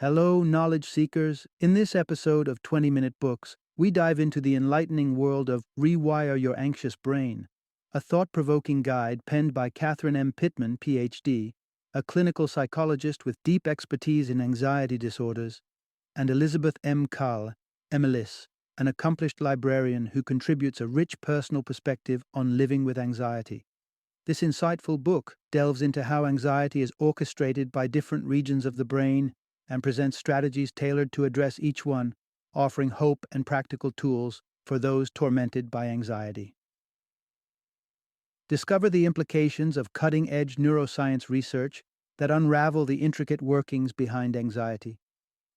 Hello, knowledge seekers. In this episode of 20-Minute Books, we dive into the enlightening world of Rewire Your Anxious Brain, a thought-provoking guide penned by Catherine M. Pittman, Ph.D., a clinical psychologist with deep expertise in anxiety disorders, and Elizabeth M. Karle, MLIS, an accomplished librarian who contributes a rich personal perspective on living with anxiety. This insightful book delves into how anxiety is orchestrated by different regions of the brain and presents strategies tailored to address each one, offering hope and practical tools for those tormented by anxiety. Discover the implications of cutting-edge neuroscience research that unravel the intricate workings behind anxiety.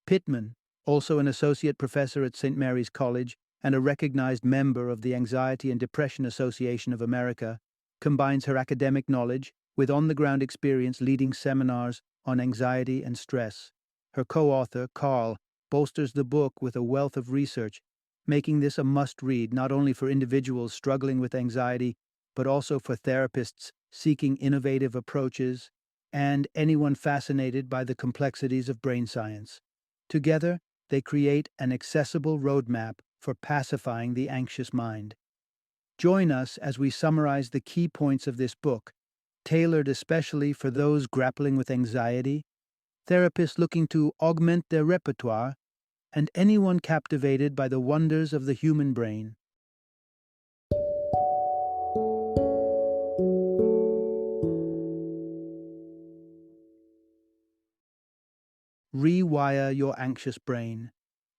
Pittman, also an associate professor at St. Mary's College and a recognized member of the Anxiety and Depression Association of America, combines her academic knowledge with on-the-ground experience leading seminars on anxiety and stress. Her co-author, Karle, bolsters the book with a wealth of research, making this a must-read not only for individuals struggling with anxiety, but also for therapists seeking innovative approaches and anyone fascinated by the complexities of brain science. Together, they create an accessible roadmap for pacifying the anxious mind. Join us as we summarize the key points of this book, tailored especially for those grappling with anxiety, therapists looking to augment their repertoire, and anyone captivated by the wonders of the human brain. Rewire Your Anxious Brain: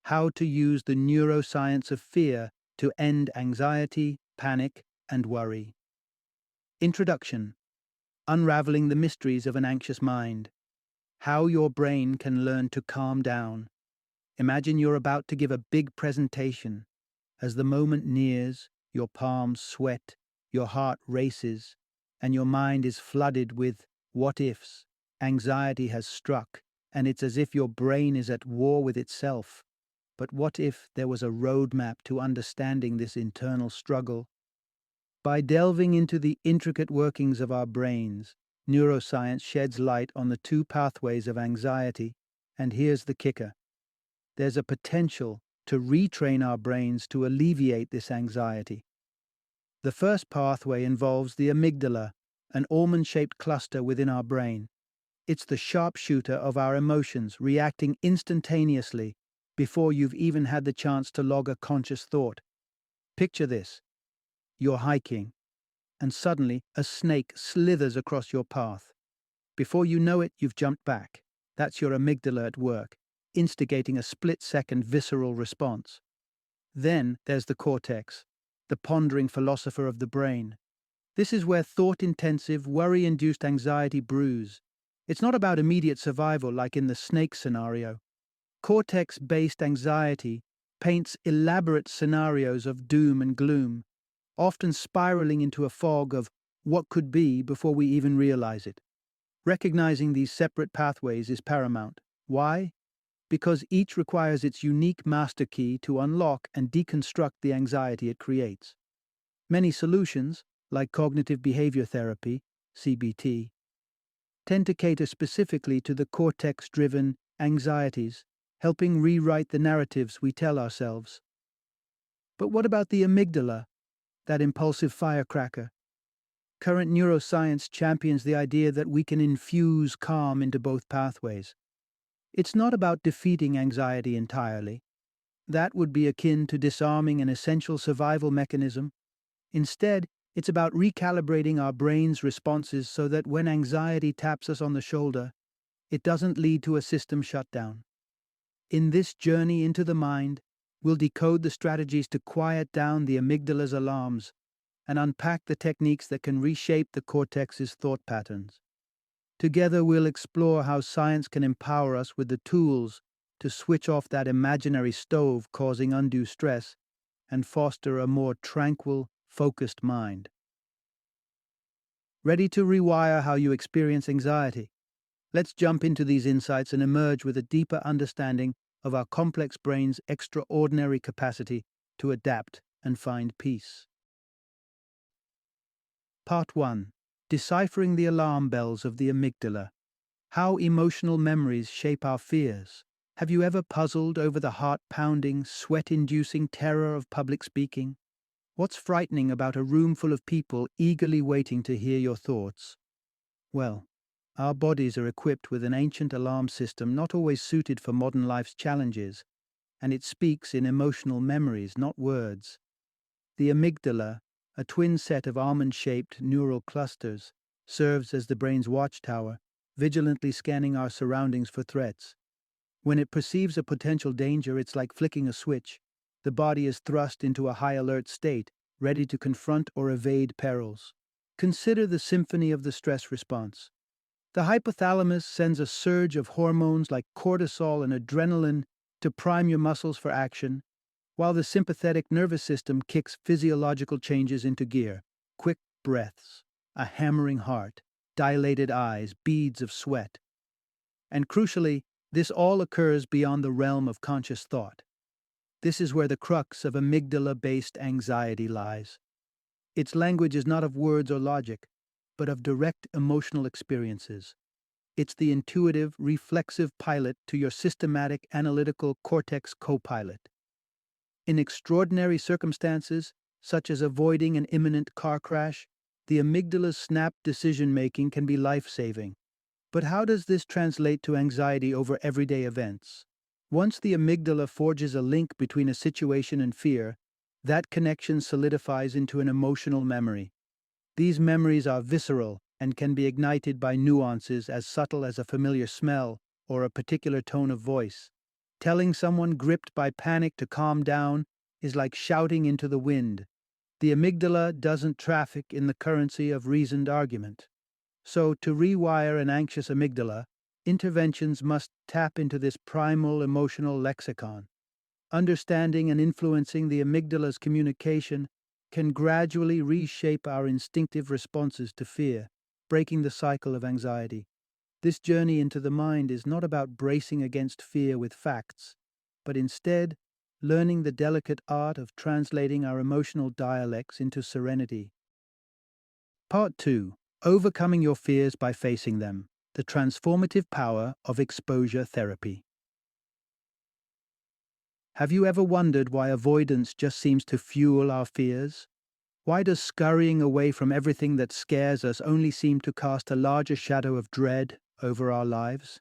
How to Use the Neuroscience of Fear to End Anxiety, Panic, and Worry. Introduction: Unraveling the Mysteries of an Anxious Mind. How your brain can learn to calm down. Imagine you're about to give a big presentation. As the moment nears, your palms sweat, your heart races, and your mind is flooded with what-ifs. Anxiety has struck, and it's as if your brain is at war with itself. But what if there was a roadmap to understanding this internal struggle? By delving into the intricate workings of our brains, neuroscience sheds light on the two pathways of anxiety, and here's the kicker. There's a potential to retrain our brains to alleviate this anxiety. The first pathway involves the amygdala, an almond-shaped cluster within our brain. It's the sharpshooter of our emotions, reacting instantaneously before you've even had the chance to log a conscious thought. Picture this. You're hiking, and suddenly a snake slithers across your path. Before you know it, you've jumped back. That's your amygdala at work, instigating a split-second visceral response. Then there's the cortex, the pondering philosopher of the brain. This is where thought-intensive, worry-induced anxiety brews. It's not about immediate survival like in the snake scenario. Cortex-based anxiety paints elaborate scenarios of doom and gloom, often spiraling into a fog of what could be before we even realize it. Recognizing these separate pathways is paramount. Why? Because each requires its unique master key to unlock and deconstruct the anxiety it creates. Many solutions, like cognitive behavior therapy, CBT, tend to cater specifically to the cortex-driven anxieties, helping rewrite the narratives we tell ourselves. But what about the amygdala, that impulsive firecracker? Current neuroscience champions the idea that we can infuse calm into both pathways. It's not about defeating anxiety entirely. That would be akin to disarming an essential survival mechanism. Instead, it's about recalibrating our brain's responses so that when anxiety taps us on the shoulder, it doesn't lead to a system shutdown. In this journey into the mind, we'll decode the strategies to quiet down the amygdala's alarms and unpack the techniques that can reshape the cortex's thought patterns. Together, we'll explore how science can empower us with the tools to switch off that imaginary stove causing undue stress and foster a more tranquil, focused mind. Ready to rewire how you experience anxiety? Let's jump into these insights and emerge with a deeper understanding of our complex brain's extraordinary capacity to adapt and find peace. Part 1. Deciphering the alarm bells of the amygdala. How emotional memories shape our fears. Have you ever puzzled over the heart-pounding, sweat-inducing terror of public speaking? What's frightening about a room full of people eagerly waiting to hear your thoughts? Well, our bodies are equipped with an ancient alarm system not always suited for modern life's challenges, and it speaks in emotional memories, not words. The amygdala, a twin set of almond-shaped neural clusters, serves as the brain's watchtower, vigilantly scanning our surroundings for threats. When it perceives a potential danger, it's like flicking a switch. The body is thrust into a high-alert state, ready to confront or evade perils. Consider the symphony of the stress response. The hypothalamus sends a surge of hormones like cortisol and adrenaline to prime your muscles for action, while the sympathetic nervous system kicks physiological changes into gear: quick breaths, a hammering heart, dilated eyes, beads of sweat. And crucially, this all occurs beyond the realm of conscious thought. This is where the crux of amygdala-based anxiety lies. Its language is not of words or logic, but of direct emotional experiences. It's the intuitive, reflexive pilot to your systematic, analytical cortex co-pilot. In extraordinary circumstances, such as avoiding an imminent car crash, the amygdala's snap decision-making can be life-saving. But how does this translate to anxiety over everyday events? Once the amygdala forges a link between a situation and fear, that connection solidifies into an emotional memory. These memories are visceral and can be ignited by nuances as subtle as a familiar smell or a particular tone of voice. Telling someone gripped by panic to calm down is like shouting into the wind. The amygdala doesn't traffic in the currency of reasoned argument. So, to rewire an anxious amygdala, interventions must tap into this primal emotional lexicon. Understanding and influencing the amygdala's communication can gradually reshape our instinctive responses to fear, breaking the cycle of anxiety. This journey into the mind is not about bracing against fear with facts, but instead learning the delicate art of translating our emotional dialects into serenity. Part 2. Overcoming your fears by facing them. The transformative power of exposure therapy. Have you ever wondered why avoidance just seems to fuel our fears? Why does scurrying away from everything that scares us only seem to cast a larger shadow of dread over our lives?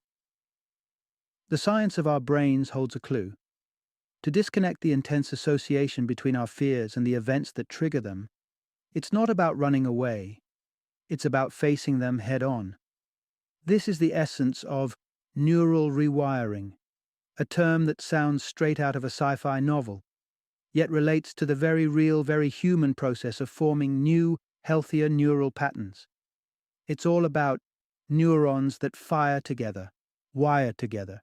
The science of our brains holds a clue. To disconnect the intense association between our fears and the events that trigger them, it's not about running away. It's about facing them head-on. This is the essence of neural rewiring, a term that sounds straight out of a sci-fi novel, yet relates to the very real, very human process of forming new, healthier neural patterns. It's all about neurons that fire together, wire together.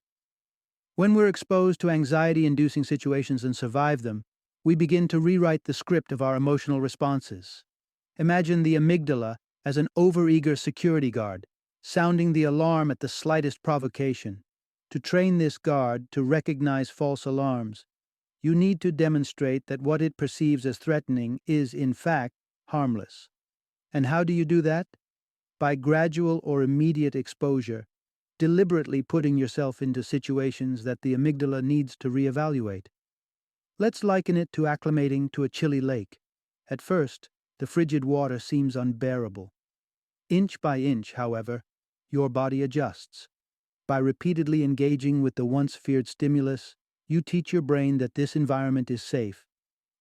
When we're exposed to anxiety-inducing situations and survive them, we begin to rewrite the script of our emotional responses. Imagine the amygdala as an overeager security guard, sounding the alarm at the slightest provocation. To train this guard to recognize false alarms, you need to demonstrate that what it perceives as threatening is, in fact, harmless. And how do you do that? By gradual or immediate exposure, deliberately putting yourself into situations that the amygdala needs to reevaluate. Let's liken it to acclimating to a chilly lake. At first, the frigid water seems unbearable. Inch by inch, however, your body adjusts. By repeatedly engaging with the once feared stimulus, you teach your brain that this environment is safe.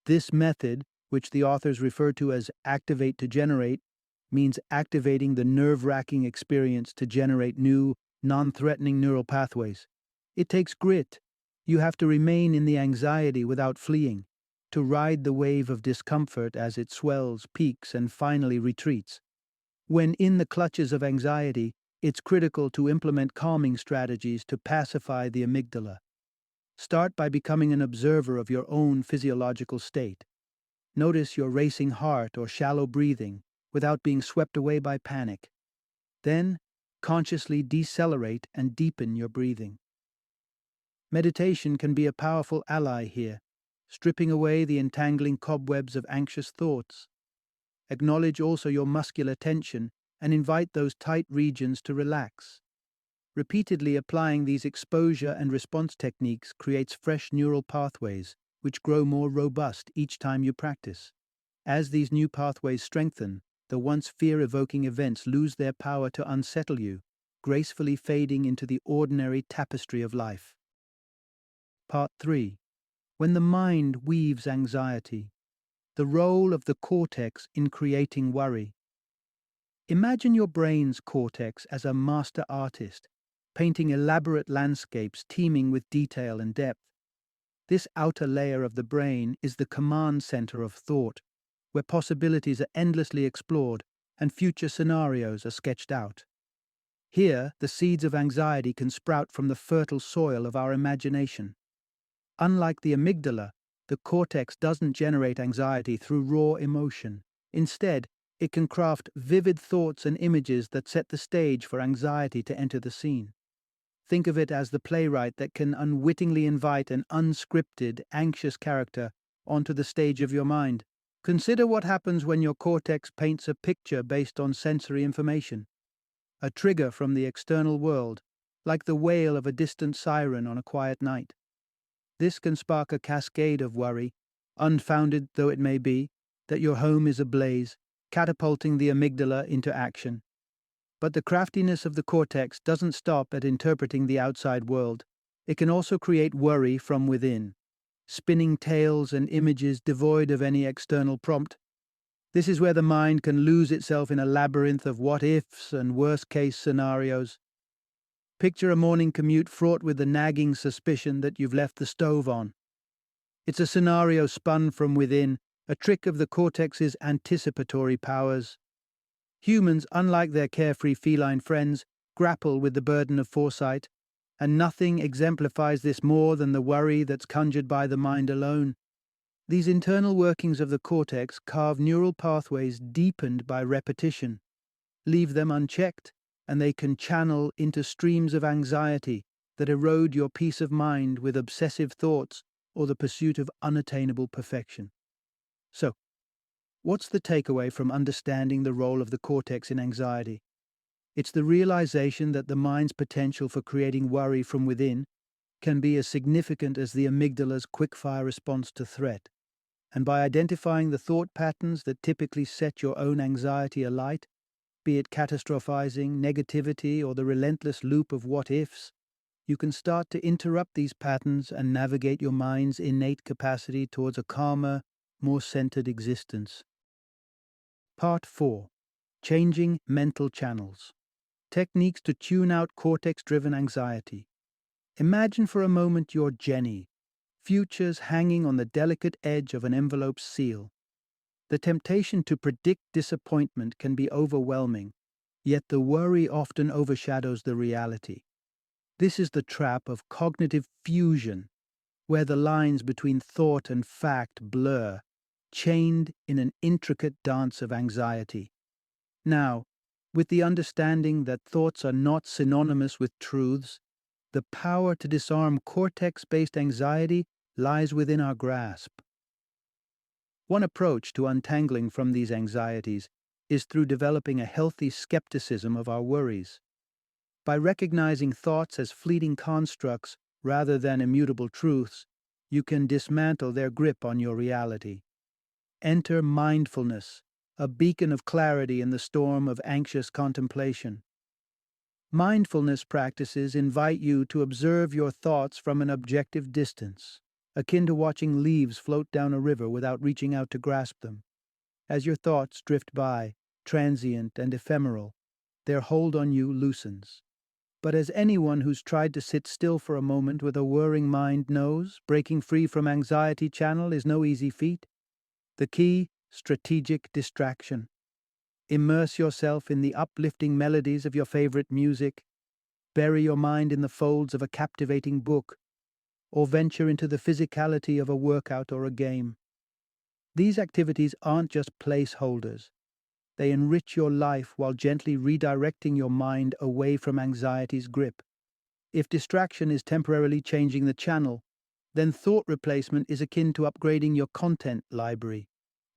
This method, which the authors refer to as activate to generate, means activating the nerve-wracking experience to generate new, non-threatening neural pathways. It takes grit. You have to remain in the anxiety without fleeing, to ride the wave of discomfort as it swells, peaks, and finally retreats. When in the clutches of anxiety, it's critical to implement calming strategies to pacify the amygdala. Start by becoming an observer of your own physiological state. Notice your racing heart or shallow breathing without being swept away by panic. Then, consciously decelerate and deepen your breathing. Meditation can be a powerful ally here, stripping away the entangling cobwebs of anxious thoughts. Acknowledge also your muscular tension and invite those tight regions to relax. Repeatedly applying these exposure and response techniques creates fresh neural pathways, which grow more robust each time you practice. As these new pathways strengthen, the once fear-evoking events lose their power to unsettle you, gracefully fading into the ordinary tapestry of life. Part 3. When the mind weaves anxiety. The role of the cortex in creating worry. Imagine your brain's cortex as a master artist, painting elaborate landscapes teeming with detail and depth. This outer layer of the brain is the command center of thought, where possibilities are endlessly explored and future scenarios are sketched out. Here, the seeds of anxiety can sprout from the fertile soil of our imagination. Unlike the amygdala, the cortex doesn't generate anxiety through raw emotion. Instead, it can craft vivid thoughts and images that set the stage for anxiety to enter the scene. Think of it as the playwright that can unwittingly invite an unscripted, anxious character onto the stage of your mind. Consider what happens when your cortex paints a picture based on sensory information. A trigger from the external world, like the wail of a distant siren on a quiet night. This can spark a cascade of worry, unfounded though it may be, that your home is ablaze, catapulting the amygdala into action. But the craftiness of the cortex doesn't stop at interpreting the outside world. It can also create worry from within, spinning tales and images devoid of any external prompt. This is where the mind can lose itself in a labyrinth of what-ifs and worst-case scenarios. Picture a morning commute fraught with the nagging suspicion that you've left the stove on. It's a scenario spun from within, a trick of the cortex's anticipatory powers. Humans, unlike their carefree feline friends, grapple with the burden of foresight, and nothing exemplifies this more than the worry that's conjured by the mind alone. These internal workings of the cortex carve neural pathways deepened by repetition. Leave them unchecked, and they can channel into streams of anxiety that erode your peace of mind with obsessive thoughts or the pursuit of unattainable perfection. So, what's the takeaway from understanding the role of the cortex in anxiety? It's the realization that the mind's potential for creating worry from within can be as significant as the amygdala's quick-fire response to threat. And by identifying the thought patterns that typically set your own anxiety alight, be it catastrophizing, negativity, or the relentless loop of what-ifs, you can start to interrupt these patterns and navigate your mind's innate capacity towards a calmer, more centered existence. Part 4. Changing mental channels. Techniques to tune out cortex-driven anxiety. Imagine for a moment you're Jenny, futures hanging on the delicate edge of an envelope's seal. The temptation to predict disappointment can be overwhelming, yet the worry often overshadows the reality. This is the trap of cognitive fusion, where the lines between thought and fact blur, chained in an intricate dance of anxiety. Now, with the understanding that thoughts are not synonymous with truths, the power to disarm cortex-based anxiety lies within our grasp. One approach to untangling from these anxieties is through developing a healthy skepticism of our worries. By recognizing thoughts as fleeting constructs rather than immutable truths, you can dismantle their grip on your reality. Enter mindfulness, a beacon of clarity in the storm of anxious contemplation. Mindfulness practices invite you to observe your thoughts from an objective distance, akin to watching leaves float down a river without reaching out to grasp them. As your thoughts drift by, transient and ephemeral, their hold on you loosens. But as anyone who's tried to sit still for a moment with a whirring mind knows, breaking free from anxiety channel is no easy feat. The key, strategic distraction. Immerse yourself in the uplifting melodies of your favorite music, bury your mind in the folds of a captivating book, or venture into the physicality of a workout or a game. These activities aren't just placeholders. They enrich your life while gently redirecting your mind away from anxiety's grip. If distraction is temporarily changing the channel, then thought replacement is akin to upgrading your content library.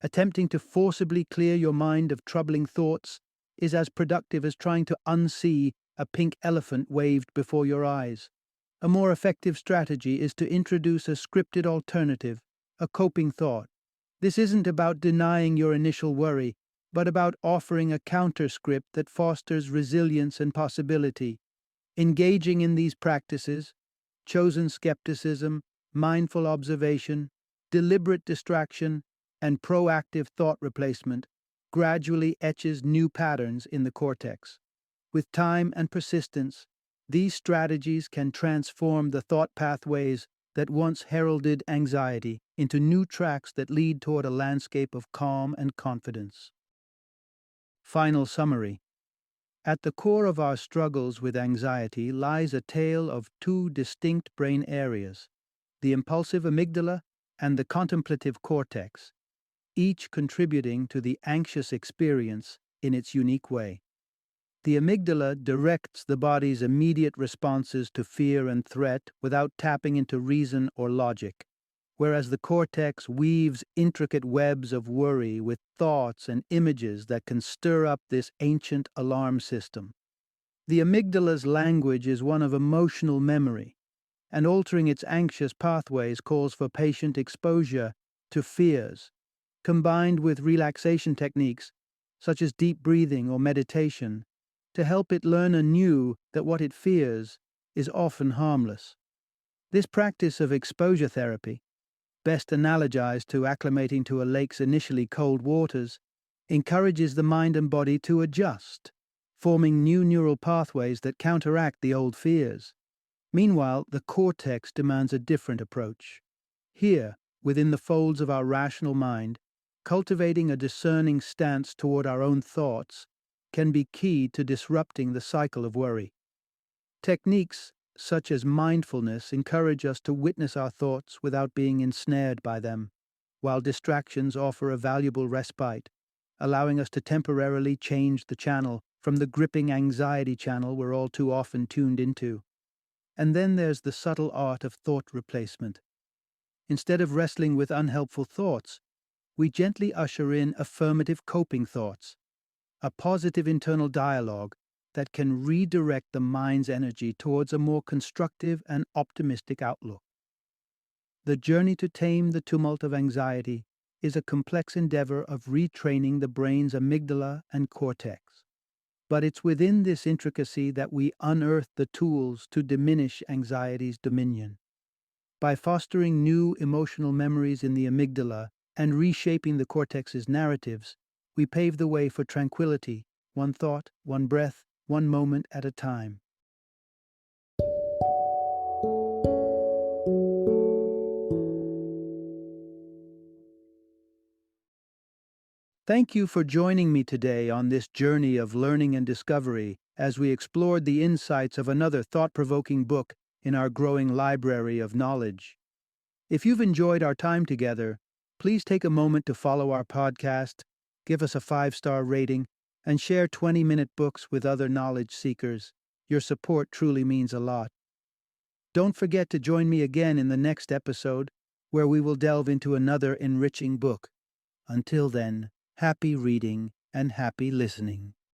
Attempting to forcibly clear your mind of troubling thoughts is as productive as trying to unsee a pink elephant waved before your eyes. A more effective strategy is to introduce a scripted alternative, a coping thought. This isn't about denying your initial worry, but about offering a counterscript that fosters resilience and possibility. Engaging in these practices, chosen skepticism, mindful observation, deliberate distraction, and proactive thought replacement, gradually etches new patterns in the cortex. With time and persistence, these strategies can transform the thought pathways that once heralded anxiety into new tracks that lead toward a landscape of calm and confidence. Final summary. At the core of our struggles with anxiety lies a tale of two distinct brain areas, the impulsive amygdala and the contemplative cortex, each contributing to the anxious experience in its unique way. The amygdala directs the body's immediate responses to fear and threat without tapping into reason or logic, whereas the cortex weaves intricate webs of worry with thoughts and images that can stir up this ancient alarm system. The amygdala's language is one of emotional memory, and altering its anxious pathways calls for patient exposure to fears, combined with relaxation techniques such as deep breathing or meditation, to help it learn anew that what it fears is often harmless. This practice of exposure therapy, best analogized to acclimating to a lake's initially cold waters, encourages the mind and body to adjust, forming new neural pathways that counteract the old fears. Meanwhile, the cortex demands a different approach. Here, within the folds of our rational mind, cultivating a discerning stance toward our own thoughts can be key to disrupting the cycle of worry. Techniques such as mindfulness encourage us to witness our thoughts without being ensnared by them, while distractions offer a valuable respite, allowing us to temporarily change the channel from the gripping anxiety channel we're all too often tuned into. And then there's the subtle art of thought replacement. Instead of wrestling with unhelpful thoughts, we gently usher in affirmative coping thoughts, a positive internal dialogue that can redirect the mind's energy towards a more constructive and optimistic outlook. The journey to tame the tumult of anxiety is a complex endeavor of retraining the brain's amygdala and cortex. But it's within this intricacy that we unearth the tools to diminish anxiety's dominion. By fostering new emotional memories in the amygdala and reshaping the cortex's narratives, we pave the way for tranquility, one thought, one breath, one moment at a time. Thank you for joining me today on this journey of learning and discovery as we explored the insights of another thought-provoking book in our growing library of knowledge. If you've enjoyed our time together, please take a moment to follow our podcast, give us a 5-star rating, and share 20-minute books with other knowledge seekers. Your support truly means a lot. Don't forget to join me again in the next episode, where we will delve into another enriching book. Until then, happy reading and happy listening.